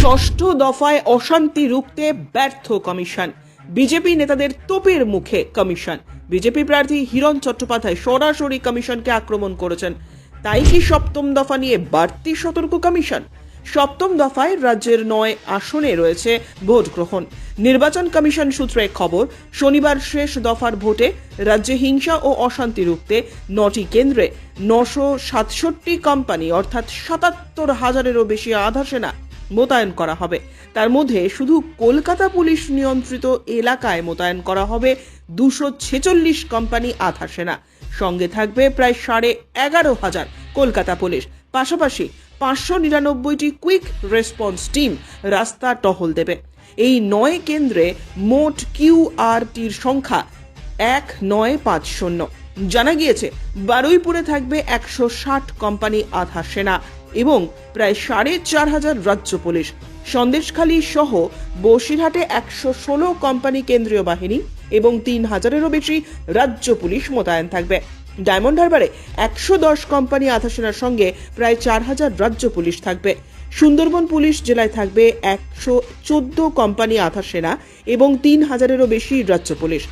ষষ্ঠ দফায় অশান্তি রুখতে ব্যর্থ কমিশন। বিজেপি নেতাদের তোপের মুখে কমিশন। বিজেপি প্রার্থী হিরণ চট্টোপাধ্যায় সরাসরি কমিশনকে আক্রমণ করেছেন। তাই কি সপ্তম দফা নিয়ে বাড়তি সতর্ক কমিশন? সপ্তম দফায় রাজ্যের 9 আসনে রয়েছে ভোট গ্রহণ। নির্বাচন কমিশন সূত্রে খবর, শনিবার শেষ দফার ভোটে রাজ্যে হিংসা ও অশান্তি রুখতে 9টি কেন্দ্রে 967 কোম্পানি অর্থাৎ 77,000-এরও বেশি আধা সেনা মোতায়েন করা হবে। তার মধ্যে শুধু কলকাতা পুলিশ নিয়ন্ত্রিত এলাকায় মোতায়েন করা হবে 246 কোম্পানি আধা সেনা। সঙ্গে থাকবে প্রায় 11,500 কলকাতা পুলিশ। পাশাপাশি 599টি কুইক রেসপন্স টিম রাস্তা টহল দেবে। এই 9 কেন্দ্রে মোট কিউআরটির সংখ্যা 1950। জানা গিয়েছে বারুইপুরে থাকবে 160 কোম্পানি আধা সেনা এবং প্রায় 4,500 রাজ্য পুলিশ। সন্দেশখালী সহ বসিরহাটে 116 কোম্পানি কেন্দ্রীয় বাহিনী এবং 3,000-এরও বেশি রাজ্য পুলিশ মোতায়েন থাকবে। ডায়মন্ড হারবারে 110 কোম্পানি আধা সেনার সঙ্গে প্রায় 4,000 রাজ্য পুলিশ থাকবে। সুন্দরবন পুলিশ জেলায় থাকবে 114 কোম্পানি আধা সেনা এবং 3,000-এরও বেশি রাজ্য পুলিশ।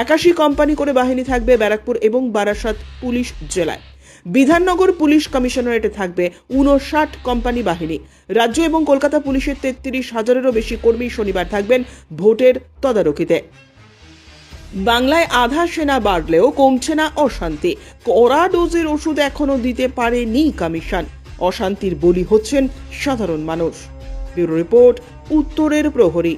81 কোম্পানি করে বাহিনী থাকবে ব্যারাকপুর এবং বারাসাত পুলিশ জেলায়। বিধাননগর পুলিশ কমিশনারেটে থাকবে 59 কোম্পানি বাহিনী। রাজ্য এবং কলকাতা পুলিশের 33,000-এরও বেশি কর্মী শনিবার থাকবেন ভোটের তদারকিতে। বাংলায় আধা সেনা বাড়লেও কমছে না অশান্তি। কড়া ডোজের ওষুধ এখনো দিতে পারেনি কমিশন। অশান্তির বলি হচ্ছেন সাধারণ মানুষ। ব্যুরো রিপোর্ট, উত্তরের প্রহরী।